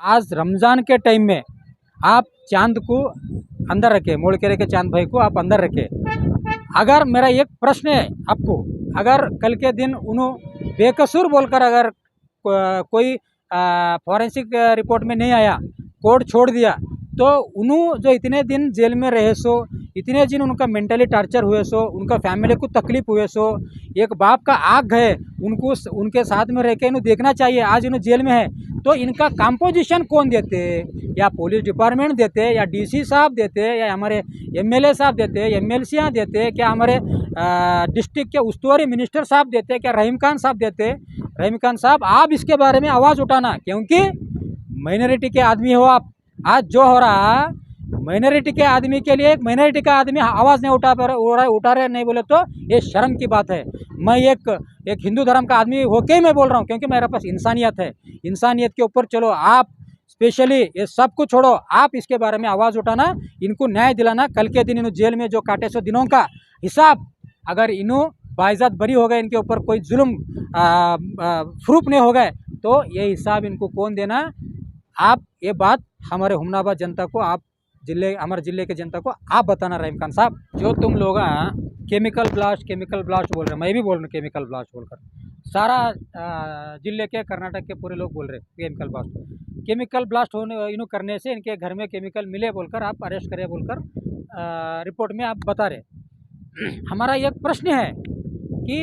आज रमज़ान के टाइम में आप चांद को अंदर रखे, मोड़ के रखे चांद भाई को आप अंदर रखे। अगर मेरा एक प्रश्न है आपको, अगर कल के दिन उन्होंने बेकसूर बोलकर अगर कोई फॉरेंसिक रिपोर्ट में नहीं आया, कोर्ट छोड़ दिया, तो उन्होंने जो इतने दिन जेल में रहे सो, इतने दिन उनका मेंटली टार्चर हुए सो, उनका फैमिली को तकलीफ हुए सो, एक बाप का आग है, उनको उनके साथ में रह के इन्हें देखना चाहिए। आज इन्हें जेल में है तो इनका कंपोजिशन कौन देते, या पुलिस डिपार्टमेंट देते, या डीसी साहब देते, या हमारे एमएलए साहब देते, एमएलसीयाँ देते, क्या हमारे डिस्ट्रिक्ट के उस्तुवारी मिनिस्टर साहब देते, क्या रहीम खान साहब देते। रहीम खान साहब, आप इसके बारे में आवाज़ उठाना, क्योंकि माइनॉरिटी के आदमी हो आप। आज जो हो रहा माइनॉरिटी के आदमी के लिए, एक माइनॉरिटी का आदमी आवाज़ नहीं उठा रहे नहीं बोले तो ये शर्म की बात है। मैं एक हिंदू धर्म का आदमी होके ही मैं बोल रहा हूँ, क्योंकि मेरे पास इंसानियत है। इंसानियत के ऊपर चलो, आप स्पेशली ये सब कुछ छोड़ो, आप इसके बारे में आवाज़ उठाना, इनको न्याय दिलाना। कल के दिन इन्हों जेल में जो काटे सो दिनों का हिसाब, अगर इन्हों बाइज़्ज़त बरी हो गए, इनके ऊपर कोई जुल्म प्रूफ नहीं हो गए, तो ये हिसाब इनको कौन देना। आप ये बात हमारे हुमनाबाद जनता को, आप हमारे ज़िले के जनता को आप बताना। रहीम खान साहब, जो तुम लोग केमिकल ब्लास्ट बोल रहे हैं, मैं भी बोल रहा हूँ केमिकल ब्लास्ट बोलकर, सारा ज़िले के कर्नाटक के पूरे लोग बोल रहे हैं केमिकल ब्लास्ट होने इन्हों करने से इनके घर में केमिकल मिले बोलकर आप अरेस्ट करें बोलकर रिपोर्ट में आप बता रहे। हमारा एक प्रश्न है कि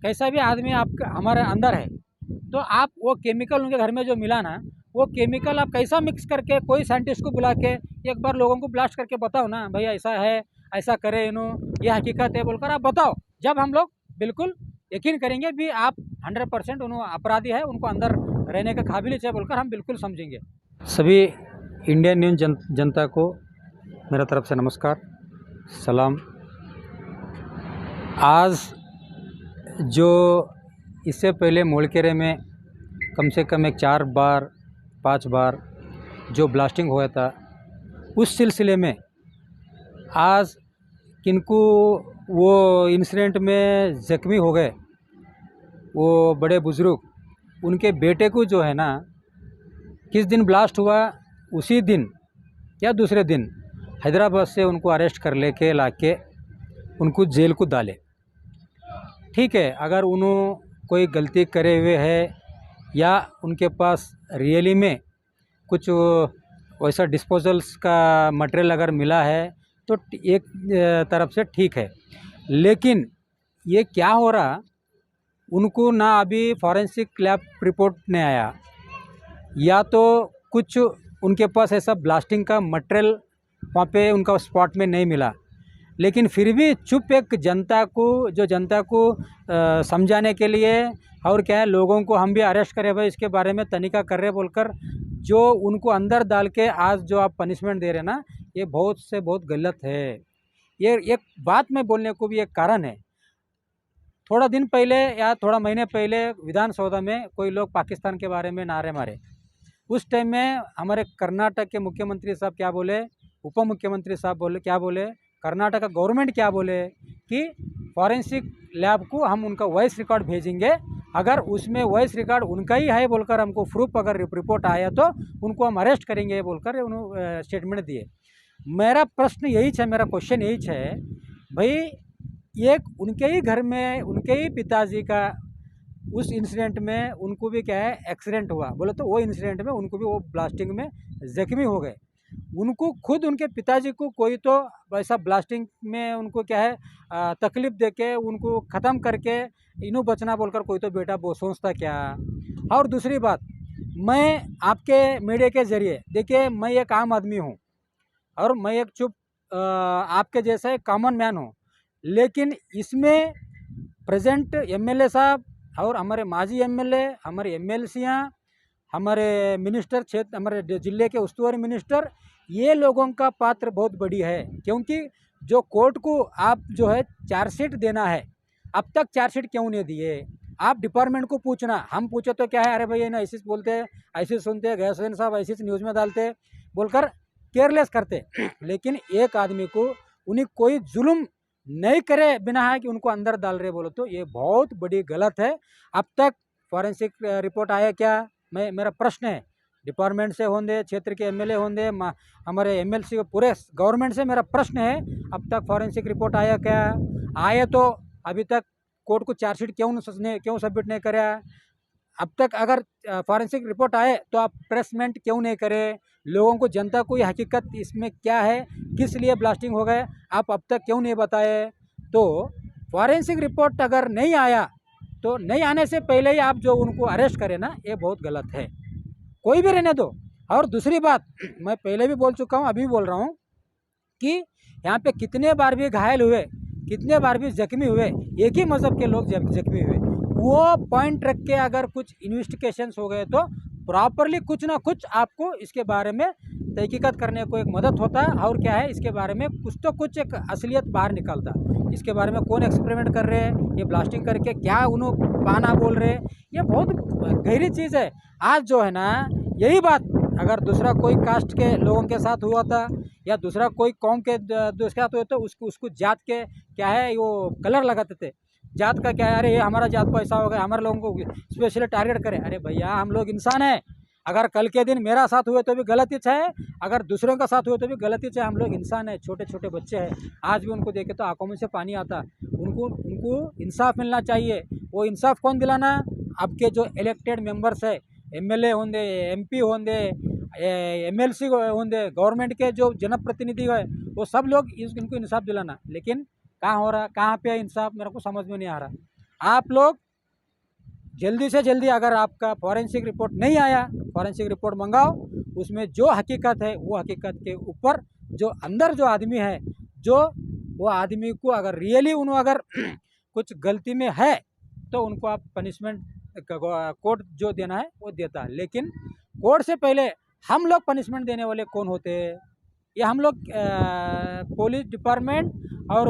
कैसा भी आदमी आपका हमारे अंदर है, तो आप वो केमिकल उनके घर में जो मिला ना, वो केमिकल आप कैसा मिक्स करके, कोई साइंटिस्ट को बुला के एक बार लोगों को ब्लास्ट करके बताओ ना, भैया ऐसा है, ऐसा करे इन्हों, ये हकीकत है बोलकर आप बताओ। जब हम लोग बिल्कुल यकीन करेंगे भी आप 100% उन्होंने अपराधी है, उनको अंदर रहने का काबिल है बोलकर हम बिल्कुल समझेंगे। सभी इंडियन न्यूज़ जनता को मेरा तरफ से नमस्कार, सलाम। आज जो इससे पहले मोड़केरे में कम से कम एक 4-5 बार जो ब्लास्टिंग हुआ था, उस सिलसिले में आज किनको वो इंसिडेंट में ज़ख्मी हो गए, वो बड़े बुज़ुर्ग, उनके बेटे को जो है ना, किस दिन ब्लास्ट हुआ उसी दिन या दूसरे दिन हैदराबाद से उनको अरेस्ट कर लेके लाके उनको जेल को डाले। ठीक है, अगर उन्होंने कोई गलती करे हुए है या उनके पास रियली में कुछ वैसा डिस्पोजल्स का मटेरियल अगर मिला है तो एक तरफ से ठीक है, लेकिन ये क्या हो रहा, उनको ना अभी फॉरेंसिक लैब रिपोर्ट नहीं आया, या तो कुछ उनके पास ऐसा ब्लास्टिंग का मटेरियल वहाँ पे उनका स्पॉट में नहीं मिला, लेकिन फिर भी चुप एक जनता को समझाने के लिए, और क्या है, लोगों को हम भी अरेस्ट करें भाई, इसके बारे में तनिका कर रहे बोलकर जो उनको अंदर डाल के आज जो आप पनिशमेंट दे रहे ना, ये बहुत से बहुत गलत है। ये एक बात मैं बोलने को भी एक कारण है। थोड़ा दिन पहले या थोड़ा महीने पहले विधानसभा में कोई लोग पाकिस्तान के बारे में नारे मारे, उस टाइम में हमारे कर्नाटक के मुख्यमंत्री साहब क्या बोले, उप मुख्यमंत्री साहब बोले क्या बोले, कर्नाटक का गवर्नमेंट क्या बोले कि फॉरेंसिक लैब को हम उनका वॉइस रिकॉर्ड भेजेंगे, अगर उसमें वॉइस रिकॉर्ड उनका ही है बोलकर हमको प्रूफ अगर रिपोर्ट आया तो उनको हम अरेस्ट करेंगे बोलकर उन्होंने स्टेटमेंट दिए। मेरा प्रश्न यही है, मेरा क्वेश्चन यही है भाई, एक उनके ही घर में उनके ही पिताजी का उस इंसिडेंट में उनको भी क्या है एक्सीडेंट हुआ बोले, तो वो इंसिडेंट में उनको भी वो ब्लास्टिंग में ज़ख्मी हो गए। उनको खुद उनके पिताजी को कोई तो वैसा ब्लास्टिंग में उनको क्या है तकलीफ़ दे के उनको ख़त्म करके इन्हों बचना बोलकर कोई तो बेटा वो सोचता क्या। और दूसरी बात, मैं आपके मीडिया के ज़रिए, देखिए मैं एक आम आदमी हूँ और मैं एक चुप आपके जैसा एक कॉमन मैन हूँ, लेकिन इसमें प्रेजेंट एमएलए साहब और हमारे माजी एमएलए, हमारे एमएलसीयाँ, हमारे मिनिस्टर क्षेत्र, हमारे ज़िले के उस्तुवारी मिनिस्टर, ये लोगों का पात्र बहुत बड़ी है। क्योंकि जो कोर्ट को आप जो है चार्जशीट देना है, अब तक चार्जशीट क्यों नहीं दिए, आप डिपार्टमेंट को पूछना। हम पूछे तो क्या है, अरे भाई ना ऐसे बोलते हैं, ऐसे सुनते हैं, गैस साहब ऐसे न्यूज़ में डालते बोलकर केयरलेस करते। लेकिन एक आदमी को उन्हें कोई जुल्म नहीं करे बिना है कि उनको अंदर डाल रहे बोलो, तो ये बहुत बड़ी गलत है। अब तक फॉरेंसिक रिपोर्ट आया क्या, मेरा प्रश्न है, डिपार्टमेंट से होंगे, क्षेत्र के एमएलए होंगे, हमारे एमएलसी, पूरे गवर्नमेंट से मेरा प्रश्न है, अब तक फॉरेंसिक रिपोर्ट आया क्या? आए तो अभी तक कोर्ट को चार्जशीट क्यों सबमिट नहीं कराया? अब तक अगर फॉरेंसिक रिपोर्ट आए तो आप प्रेसमेंट क्यों नहीं करें? लोगों को, जनता को ये हकीकत इसमें क्या है, किस लिए ब्लास्टिंग हो गए, आप अब तक क्यों नहीं बताए? तो फॉरेंसिक रिपोर्ट अगर नहीं आया तो नहीं आने से पहले ही आप जो उनको अरेस्ट करें ना, ये बहुत गलत है। कोई भी रहने दो। और दूसरी बात, मैं पहले भी बोल चुका हूँ, अभी भी बोल रहा हूँ कि यहाँ पे कितने बार भी घायल हुए, कितने बार भी जख्मी हुए, एक ही मज़हब के लोग जख्मी हुए, वो पॉइंट रख के अगर कुछ इन्वेस्टिगेशंस हो गए तो प्रॉपरली कुछ ना कुछ आपको इसके बारे में तहकीकात करने को एक मदद होता है। और क्या है, इसके बारे में कुछ तो कुछ एक असलियत बाहर निकलता है। इसके बारे में कौन एक्सपेरिमेंट कर रहे हैं, ये ब्लास्टिंग करके क्या उन्होंने पाना बोल रहे हैं, ये बहुत गहरी चीज़ है। आज जो है ना, यही बात अगर दूसरा कोई कास्ट के लोगों के साथ हुआ था या दूसरा कोई कौम के दूसरे साथ हुआ तो उसको जात के क्या है, वो कलर लगाते थे, जात का क्या है, अरे ये हमारा जात को ऐसा हो गया, हमारे लोगों को स्पेशली टारगेट करें। अरे भैया, हम लोग इंसान हैं। अगर कल के दिन मेरा साथ हुए तो भी गलती है, अगर दूसरों का साथ हुए तो भी गलती है। हम लोग इंसान हैं, छोटे छोटे बच्चे हैं, आज भी उनको देखे तो आंखों में से पानी आता। उनको इंसाफ मिलना चाहिए। वो इंसाफ कौन दिलाना? आपके जो इलेक्टेड मेंबर्स है, एमएलए होंगे, एमपी होंगे, एमएलसी होंगे, गवर्नमेंट के जो जनप्रतिनिधि है, वो सब लोग इनको इंसाफ दिलाना। लेकिन कहाँ हो रहा, कहाँ पे है इंसाफ, मेरे को समझ में नहीं आ रहा। आप लोग जल्दी से जल्दी, अगर आपका फॉरेंसिक रिपोर्ट नहीं आया, फॉरेंसिक रिपोर्ट मंगाओ, उसमें जो हकीकत है वो हकीकत के ऊपर जो अंदर जो आदमी है, जो वो आदमी को अगर रियली उन्होंने अगर कुछ गलती में है तो उनको आप पनिशमेंट, कोर्ट जो देना है वो देता है। लेकिन कोर्ट से पहले हम लोग पनिशमेंट देने वाले कौन होते हैं? ये हम लोग पुलिस डिपार्टमेंट और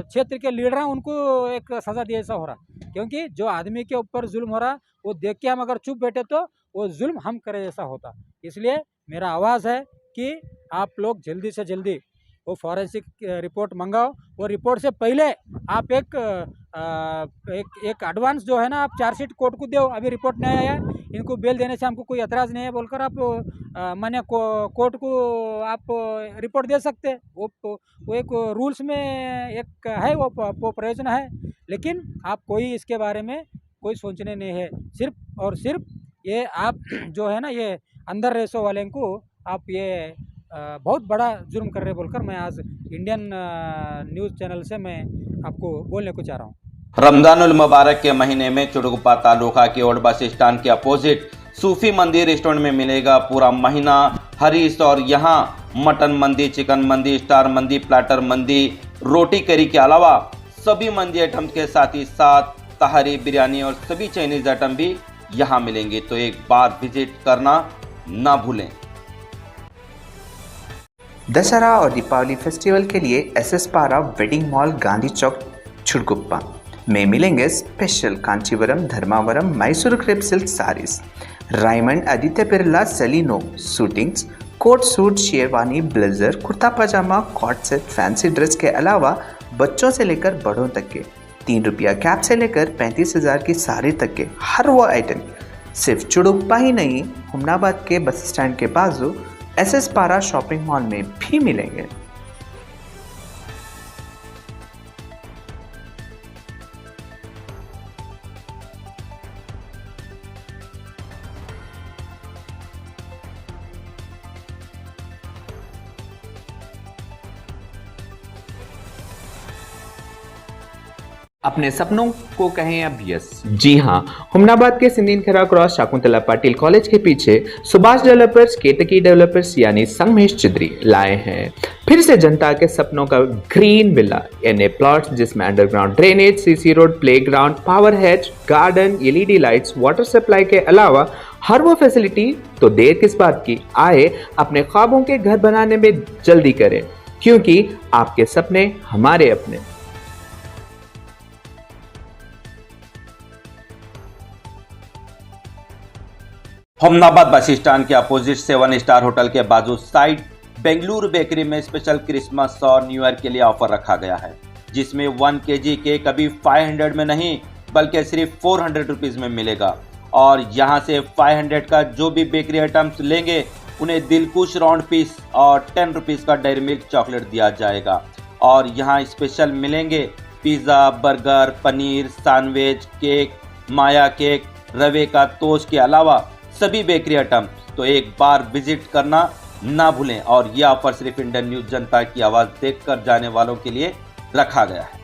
क्षेत्र के लीडर हैं, उनको एक सज़ा दिया ऐसा हो रहा। क्योंकि जो आदमी के ऊपर जुल्म हो रहा, वो देख के हम अगर चुप बैठे तो वो जुल्म हम करे जैसा होता। इसलिए मेरा आवाज़ है कि आप लोग जल्दी से जल्दी वो फॉरेंसिक रिपोर्ट मंगाओ। वो रिपोर्ट से पहले आप एक एडवांस जो है ना, आप चार्जशीट कोर्ट को दो। अभी रिपोर्ट नहीं आया, इनको बेल देने से हमको कोई एतराज़ नहीं है बोलकर आप माने कोर्ट को आप रिपोर्ट दे सकते हैं। वो एक रूल्स में एक है, वो प्रयोजन है। लेकिन आप कोई इसके बारे में कोई सोचने नहीं है। सिर्फ और सिर्फ ये आप जो है ना, ये अंदर रेसो वाले को आप ये बहुत बड़ा जुर्म कर रहे बोलकर मैं आज इंडियन न्यूज़ चैनल से मैं आपको बोलने को चाह रहा हूँ। रमजानुल मुबारक के महीने में चुड़गुप्पा तालुका के ओल्ड बस स्टैंड के अपोजिट सूफी मंदी रेस्टोरेंट में मिलेगा पूरा महीना हरीश। और यहाँ मटन मंदी, चिकन मंदी, स्टार मंदी, प्लेटर मंदी, रोटी करी के अलावा सभी मंदी आइटम के साथ ही साथ तहरी, बिरयानी और सभी चाइनीज आइटम भी यहाँ मिलेंगे। तो एक बार विजिट करना ना भूलें। दशहरा और दीपावली फेस्टिवल के लिए SS Para wedding mall, Gandhi Chowk, चुड़गुप्पा में मिलेंगे special Kanchivaram, Dharmavaram, Mysore crepe silk saris, Raymond, Aditya Birla, सेलिनो suitings, coat suit, sherwani, blazer, kurta pyjama, cot set, fancy dress के अलावा बच्चों से लेकर बड़ों तक के 3 रुपया कैप से लेकर 35,000 की साड़ी तक के हर वो आइटम सिर्फ चुड़गुप्पा ही नहीं, हुमनाबाद के बस स्टैंड के बाजू एसएस पारा शॉपिंग मॉल में भी मिलेंगे। अपने सपनों को कहें अब यस। जी हाँ, हुमनाबाद के सिंदीन खरा क्रॉस शाकुंतला पाटिल कॉलेज के पीछे सुभाष डेवलपर्स, केतकी डेवलपर्स यानी संगमेश चिद्री लाए हैं फिर से जनता के सपनों का ग्रीन विला यानी प्लॉट्स, जिसमें underground drainage, CC road, playground, power head, garden, LED lights, water supply के अलावा हर वो फैसिलिटी। तो देर किस बात की, आए अपने ख्वाबों के घर बनाने में जल्दी करें, क्योंकि आपके सपने हमारे अपने। हुमनाबाद बस स्टैंड के अपोजिट 7 स्टार होटल के बाजू साइड बेंगलुरु बेकरी में स्पेशल क्रिसमस और न्यू ईयर के लिए ऑफर रखा गया है, जिसमें 1 kg केक अभी 500 में नहीं बल्कि सिर्फ 400 रुपीज में मिलेगा। और यहाँ से 500 का जो भी बेकरी आइटम्स लेंगे उन्हें दिलकुश राउंड पीस और 10 रुपीज़ का डेयरी मिल्क चॉकलेट दिया जाएगा। और यहाँ स्पेशल मिलेंगे pizza, burger, paneer, sandwich, cake, माया केक, रवे का तोश के अलावा सभी बेकरी आइटम। तो एक बार विजिट करना ना भूलें। और यह ऑफर सिर्फ इंडियन न्यूज़ जनता की आवाज़ देखकर जाने वालों के लिए रखा गया है।